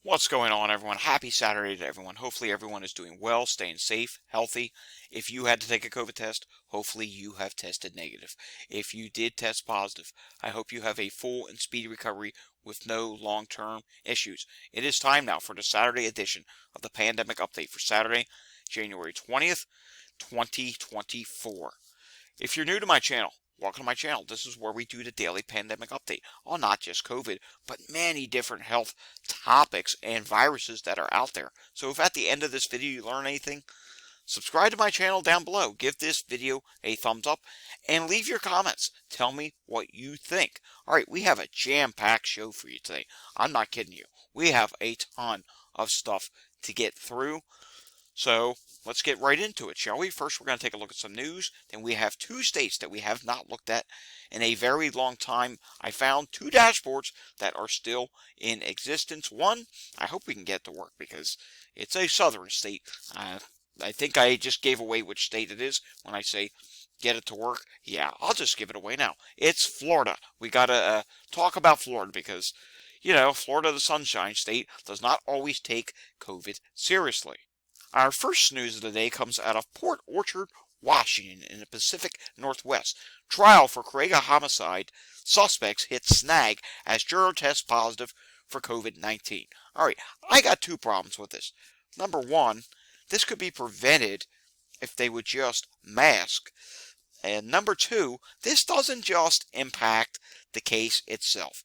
What's going on, everyone? Happy Saturday to everyone. Hopefully everyone is doing well, staying safe, healthy. If you had to take a COVID test, hopefully you have tested negative. If you did test positive, I hope you have a full and speedy recovery with no long-term issues. It is time now for the Saturday edition of the Pandemic Update for Saturday, January 20th, 2024. If you're new to my channel, welcome to my channel. This is where we do the daily pandemic update on not just COVID, but many different health topics and viruses that are out there. So if at the end of this video you learn anything, subscribe to my channel down below. Give this video a thumbs up and leave your comments. Tell me what you think. All right, we have a jam-packed show for you today. I'm not kidding you. We have a ton of stuff to get through. So let's get right into it, shall we? First, we're going to take a look at some news. Then we have two states that we have not looked at in a very long time. I found two dashboards that are still in existence. One, I hope we can get to work because it's a southern state. I think I just gave away which state it is when I say get it to work. Yeah, I'll just give it away now. It's Florida. We got to talk about Florida because, Florida, the Sunshine State, does not always take COVID seriously. Our first news of the day comes out of Port Orchard, Washington, in the Pacific Northwest. Trial for Craig homicide suspects hit snag as juror tests positive for COVID-19. All right, I got two problems with this. Number one, this could be prevented if they would just mask. And number two, this doesn't just impact the case itself.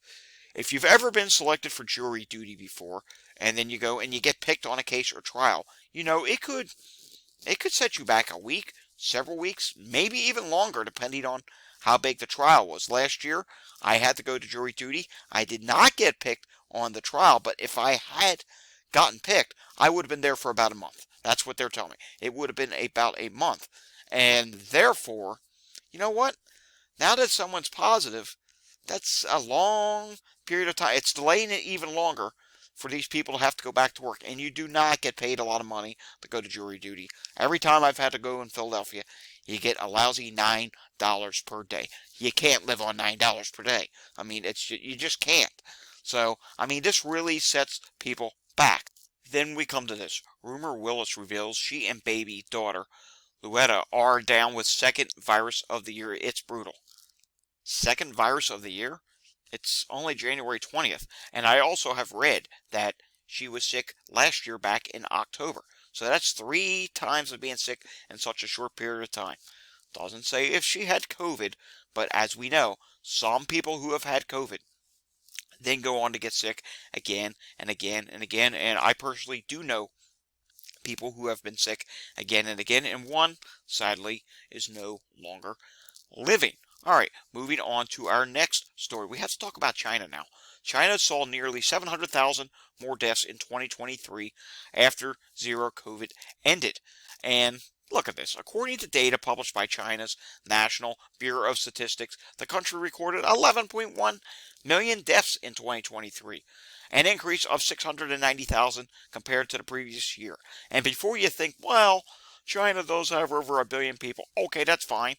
If you've ever been selected for jury duty before, and then you go and you get picked on a case or trial, it could set you back a week, several weeks, maybe even longer, depending on how big the trial was. Last year, I had to go to jury duty. I did not get picked on the trial, but if I had gotten picked, I would have been there for about a month. That's what they're telling me. It would have been about a month. And therefore, you know what? Now that someone's positive, that's a long period of time. It's delaying it even longer for these people to have to go back to work. And you do not get paid a lot of money to go to jury duty. Every time I've had to go in Philadelphia, you get a lousy $9 per day. You can't live on $9 per day. I mean, you just can't. So, this really sets people back. Then we come to this. Rumor Willis reveals she and baby daughter, Luetta, are down with second virus of the year. It's brutal. Second virus of the year? It's only January 20th. And I also have read that she was sick last year back in October. So that's 3 times of being sick in such a short period of time. Doesn't say if she had COVID, but as we know, some people who have had COVID then go on to get sick again and again and again. And I personally do know people who have been sick again and again. And one, sadly, is no longer living. All right, moving on to our next story. We have to talk about China now. China saw nearly 700,000 more deaths in 2023 after zero COVID ended. And look at this. According to data published by China's National Bureau of Statistics, the country recorded 11.1 million deaths in 2023, an increase of 690,000 compared to the previous year. And before you think, well, China does have over a billion people. Okay, that's fine.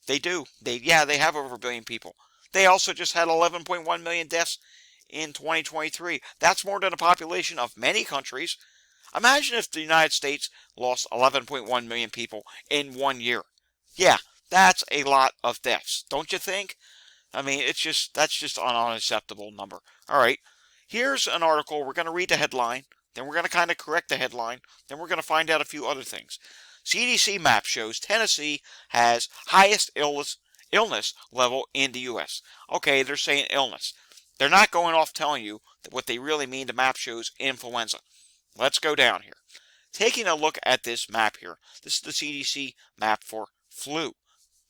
They do. They have over a billion people. They also just had 11.1 million deaths in 2023. That's more than the population of many countries. Imagine if the United States lost 11.1 million people in 1 year. Yeah, that's a lot of deaths, don't you think? That's just an unacceptable number. All right, here's an article. We're going to read the headline, then we're going to kind of correct the headline, then we're going to find out a few other things. CDC map shows Tennessee has highest illness level in the U.S. Okay, they're saying illness. They're not going off telling you that what they really mean. The map shows influenza. Let's go down here. Taking a look at this map here. This is the CDC map for flu.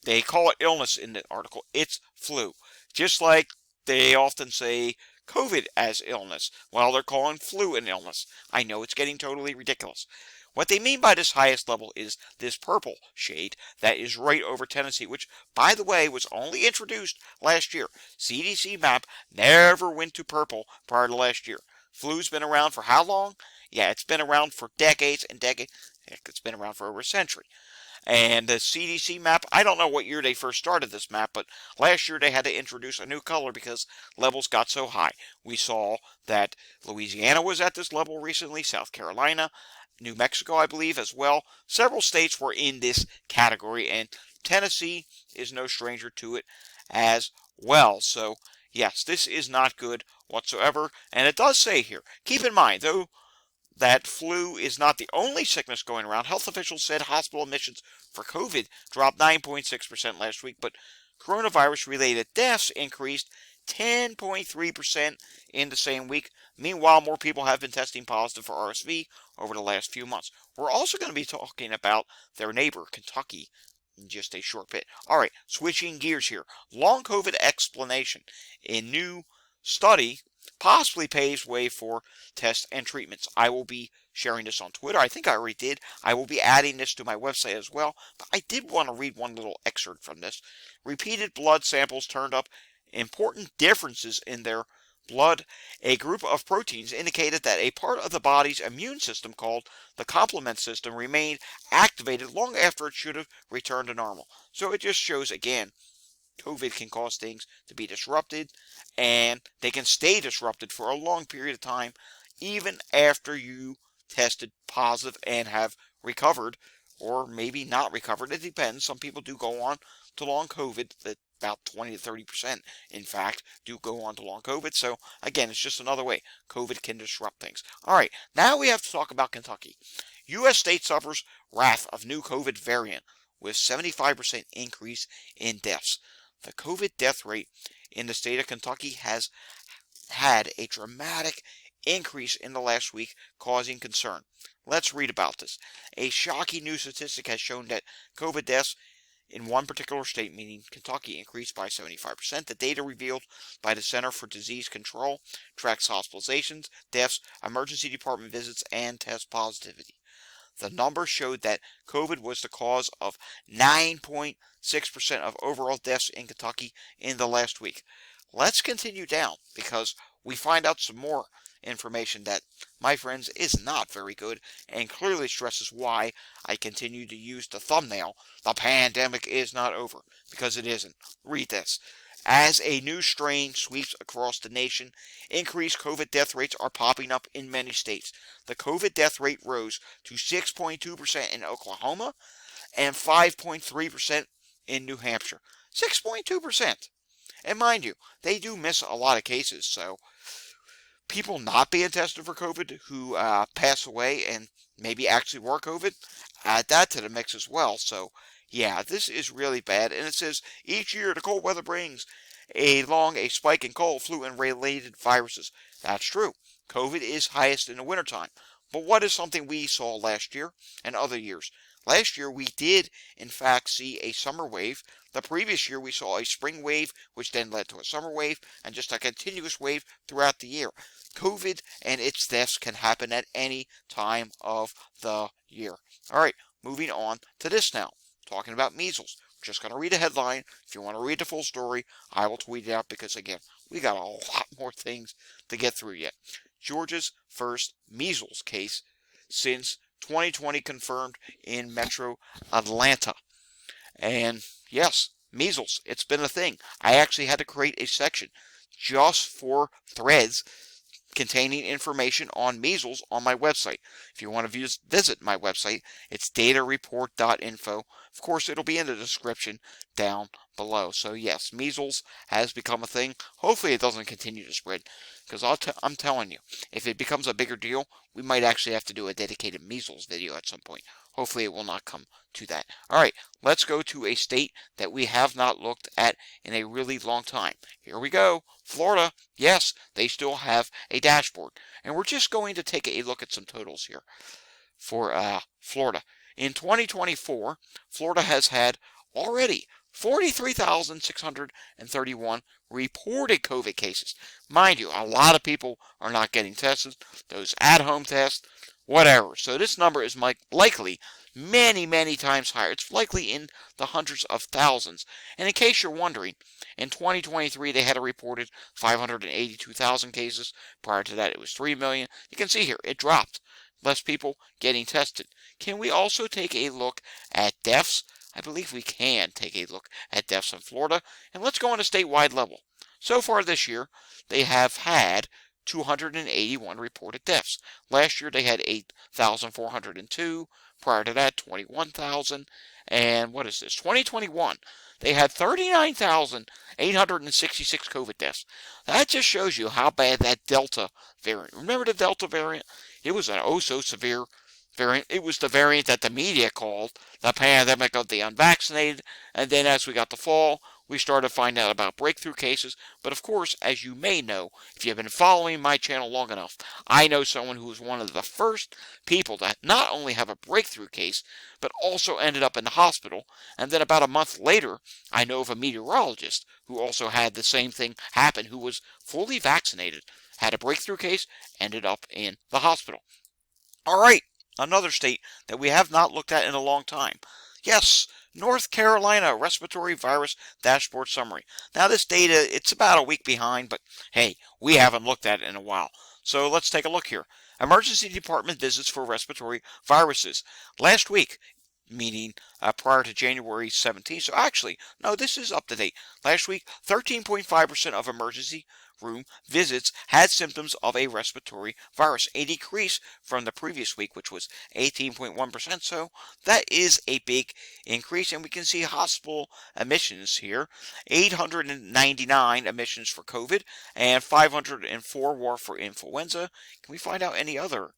They call it illness in the article. It's flu. Just like they often say COVID as illness. Well, they're calling flu an illness. I know it's getting totally ridiculous. What they mean by this highest level is this purple shade that is right over Tennessee, which, by the way, was only introduced last year. CDC map never went to purple prior to last year. Flu's been around for how long? Yeah, it's been around for decades and decades. Heck, it's been around for over a century. And the CDC map, I don't know what year they first started this map, but last year they had to introduce a new color because levels got so high. We saw that Louisiana was at this level recently, South Carolina, New Mexico, I believe, as well. Several states were in this category, and Tennessee is no stranger to it as well. So, yes, this is not good whatsoever. And it does say here, keep in mind, though, that flu is not the only sickness going around. Health officials said hospital admissions for COVID dropped 9.6% last week, but coronavirus-related deaths increased 10.3% in the same week. Meanwhile, more people have been testing positive for RSV over the last few months. We're also going to be talking about their neighbor, Kentucky, in just a short bit. All right, switching gears here. Long COVID explanation. A new study possibly paves way for tests and treatments. I will be sharing this on Twitter. I think I already did. I will be adding this to my website as well. But I did want to read one little excerpt from this. Repeated blood samples turned up important differences in their blood. A group of proteins indicated that a part of the body's immune system called the complement system remained activated long after it should have returned to normal. So it just shows again, COVID can cause things to be disrupted, and they can stay disrupted for a long period of time, even after you tested positive and have recovered, or maybe not recovered. It depends. Some people do go on to long COVID. That about 20 to 30%, in fact, do go on to long COVID. So, again, it's just another way COVID can disrupt things. All right, now we have to talk about Kentucky. U.S. state suffers wrath of new COVID variant with 75% increase in deaths. The COVID death rate in the state of Kentucky has had a dramatic increase in the last week, causing concern. Let's read about this. A shocking new statistic has shown that COVID deaths in one particular state, meaning Kentucky, increased by 75%. The data revealed by the Center for Disease Control tracks hospitalizations, deaths, emergency department visits, and test positivity. The numbers showed that COVID was the cause of 9.6% of overall deaths in Kentucky in the last week. Let's continue down because we find out some more information that, my friends, is not very good and clearly stresses why I continue to use the thumbnail, "The pandemic is not over," because it isn't. Read this. As a new strain sweeps across the nation, increased COVID death rates are popping up in many states. The COVID death rate rose to 6.2% in Oklahoma and 5.3% in New Hampshire. 6.2%. And mind you, they do miss a lot of cases, so people not being tested for COVID who pass away and maybe actually were COVID, add that to the mix as well. So, yeah, this is really bad. And it says, each year the cold weather brings a spike in cold, flu, and related viruses. That's true. COVID is highest in the wintertime. But what is something we saw last year and other years? Last year we did, in fact, see a summer wave. The previous year we saw a spring wave, which then led to a summer wave, and just a continuous wave throughout the year. COVID and its deaths can happen at any time of the year. All right, moving on to this now. Talking about measles. Just going to read a headline. If you want to read the full story, I will tweet it out because, again, we got a lot more things to get through yet. Georgia's first measles case since 2020 confirmed in Metro Atlanta. And yes, measles, it's been a thing. I actually had to create a section just for threads containing information on measles on my website. If you want to visit my website, it's datareport.info. Of course, it'll be in the description down below. So yes, measles has become a thing. Hopefully it doesn't continue to spread, because I'm telling you, if it becomes a bigger deal, we might actually have to do a dedicated measles video at some point. Hopefully it will not come to that. All right, let's go to a state that we have not looked at in a really long time. Here we go. Florida. Yes, they still have a dashboard. And we're just going to take a look at some totals here for Florida. In 2024, Florida has had already 43,631 reported COVID cases. Mind you, a lot of people are not getting tested. Those at-home tests, whatever. So this number is likely many, many times higher. It's likely in the hundreds of thousands. And in case you're wondering, in 2023 they had a reported 582,000 cases. Prior to that it was 3 million. You can see here it dropped less people getting tested. Can we also take a look at deaths? I believe we can take a look at deaths in Florida. And let's go on a statewide level. So far this year, they have had 281 reported deaths. Last year they had 8,402. Prior to that, 21,000. And what is this? 2021, they had 39,866 COVID deaths. That just shows you how bad that Delta variant. Remember the Delta variant? It was an oh so severe variant. It was the variant that the media called the pandemic of the unvaccinated. And then as we got the fall, we started finding out about breakthrough cases. But of course, as you may know, if you've been following my channel long enough, I know someone who was one of the first people to not only have a breakthrough case, but also ended up in the hospital. And then about a month later, I know of a meteorologist who also had the same thing happen, who was fully vaccinated, had a breakthrough case, ended up in the hospital. All right, another state that we have not looked at in a long time. Yes, North Carolina respiratory virus dashboard summary. Now this data, it's about a week behind, but hey, we haven't looked at it in a while. So let's take a look here. Emergency department visits for respiratory viruses. Last week, meaning prior to January 17th. So actually, no, this is up to date. Last week, 13.5% of emergency room visits had symptoms of a respiratory virus, a decrease from the previous week, which was 18.1%. So that is a big increase, and we can see hospital admissions here. 899 admissions for COVID, and 504 were for influenza. Can we find out any other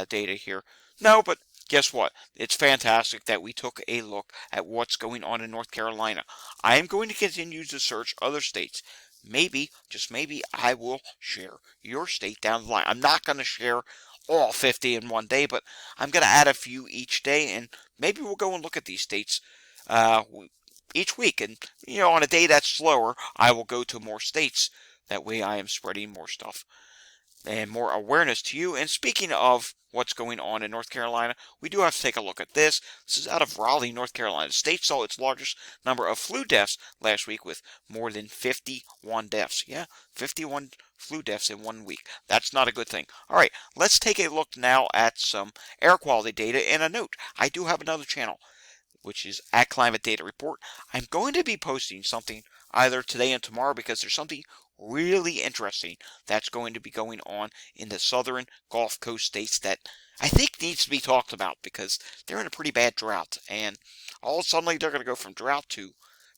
data here? No, but guess what? It's fantastic that we took a look at what's going on in North Carolina. I am going to continue to search other states. Maybe, just maybe, I will share your state down the line. I'm not going to share all 50 in one day, but I'm going to add a few each day, and maybe we'll go and look at these states each week. And, on a day that's slower, I will go to more states. That way I am spreading more stuff and more awareness to you. And speaking of what's going on in North Carolina, we do have to take a look at this. This is out of Raleigh, North Carolina. The state saw its largest number of flu deaths last week with more than 51 deaths. Yeah, 51 flu deaths in 1 week. That's not a good thing. All right, let's take a look now at some air quality data. And a note, I do have another channel, which is at Climate Data Report. I'm going to be posting something either today and tomorrow because there's something really interesting that's going to be going on in the southern Gulf Coast states that I think needs to be talked about because they're in a pretty bad drought, and all suddenly they're going to go from drought to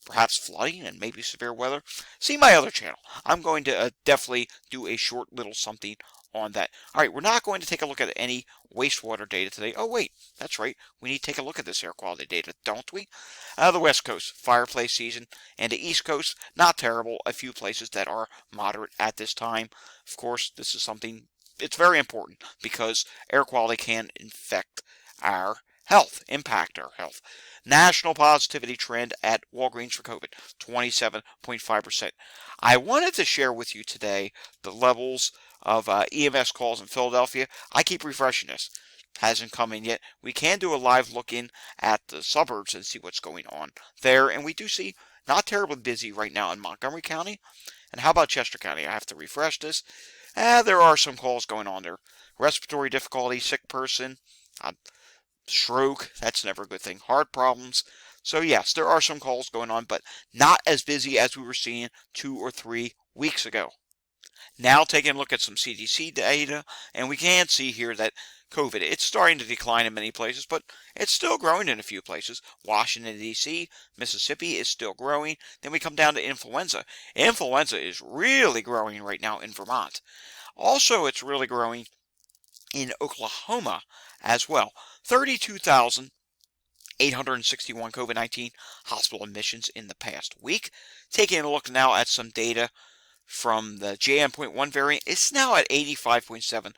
perhaps flooding and maybe severe weather. See my other channel. I'm going to definitely do a short little something on that. All right, we're not going to take a look at any wastewater data today. Oh, wait, that's right. We need to take a look at this air quality data, don't we? The West Coast, fireplace season, and the East Coast, not terrible. A few places that are moderate at this time. Of course, this is something, it's very important because air quality can infect our health, impact our health. National positivity trend at Walgreens for COVID, 27.5%. I wanted to share with you today the levels of EMS calls in Philadelphia. I keep refreshing this. Hasn't come in yet. We can do a live look in at the suburbs and see what's going on there. And we do see not terribly busy right now in Montgomery County. And how about Chester County? I have to refresh this. There are some calls going on there. Respiratory difficulty, sick person, stroke, that's never a good thing. Heart problems. So yes, there are some calls going on, but not as busy as we were seeing 2 or 3 weeks ago. Now taking a look at some CDC data, and we can see here that COVID, it's starting to decline in many places, but it's still growing in a few places. Washington, D.C., Mississippi is still growing. Then we come down to influenza. Influenza is really growing right now in Vermont. Also, it's really growing in Oklahoma as well. 32,861 COVID-19 hospital admissions in the past week. Taking a look now at some data from the JN.1 variant, it's now at 85.7%.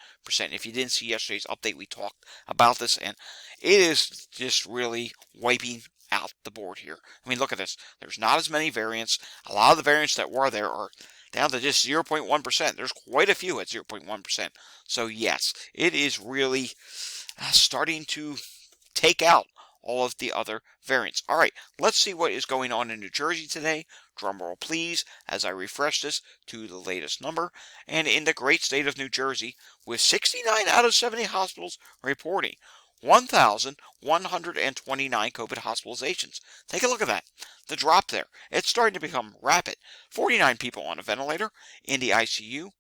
If you didn't see yesterday's update, we talked about this, and it is just really wiping out the board here. I mean, look at this. There's not as many variants. A lot of the variants that were there are down to just 0.1%. There's quite a few at 0.1%. So yes, it is really starting to take out all of the other variants. All right, let's see what is going on in New Jersey today. Drum roll, please, as I refresh this to the latest number. And in the great state of New Jersey, with 69 out of 70 hospitals reporting 1,129 COVID hospitalizations. Take a look at that. The drop there. It's starting to become rapid. 49 people on a ventilator in the ICU.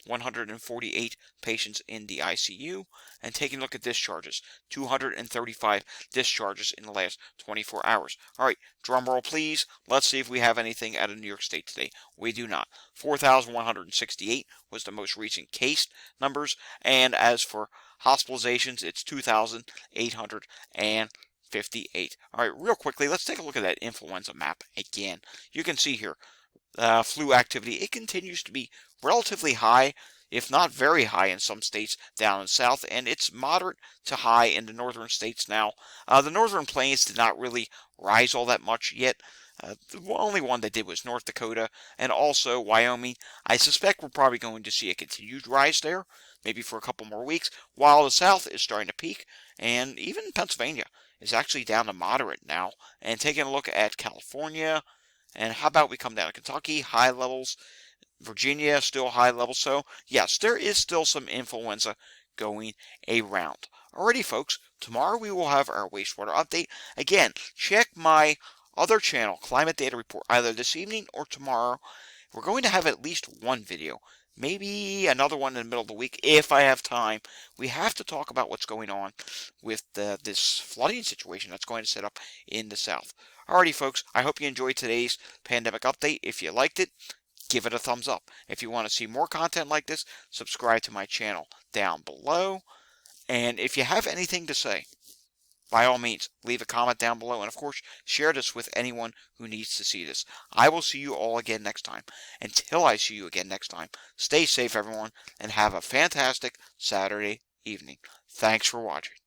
148 patients in the ICU, and taking a look at discharges, 235 discharges in the last 24 hours. All right, drum roll please. Let's see if we have anything out of New York State today. We do not. 4,168 was the most recent case numbers, and as for hospitalizations, it's 2,858. All right, real quickly, let's take a look at that influenza map again. You can see here, flu activity, it continues to be relatively high, if not very high in some states down in the south, and it's moderate to high in the northern states now. The northern plains did not really rise all that much yet. The only one that did was North Dakota and also Wyoming. I suspect we're probably going to see a continued rise there, maybe for a couple more weeks, while the south is starting to peak, and even Pennsylvania is actually down to moderate now. And taking a look at California, and how about we come down to Kentucky, high levels, Virginia, still high levels. So, yes, there is still some influenza going around. Alrighty, folks, tomorrow we will have our wastewater update. Again, check my other channel, Climate Data Report, either this evening or tomorrow. We're going to have at least one video, maybe another one in the middle of the week if I have time. We have to talk about what's going on with this flooding situation that's going to set up in the south. Alrighty, folks, I hope you enjoyed today's pandemic update. If you liked it, give it a thumbs up. If you want to see more content like this, subscribe to my channel down below. And if you have anything to say, by all means, leave a comment down below. And of course, share this with anyone who needs to see this. I will see you all again next time. Until I see you again next time, stay safe, everyone, and have a fantastic Saturday evening. Thanks for watching.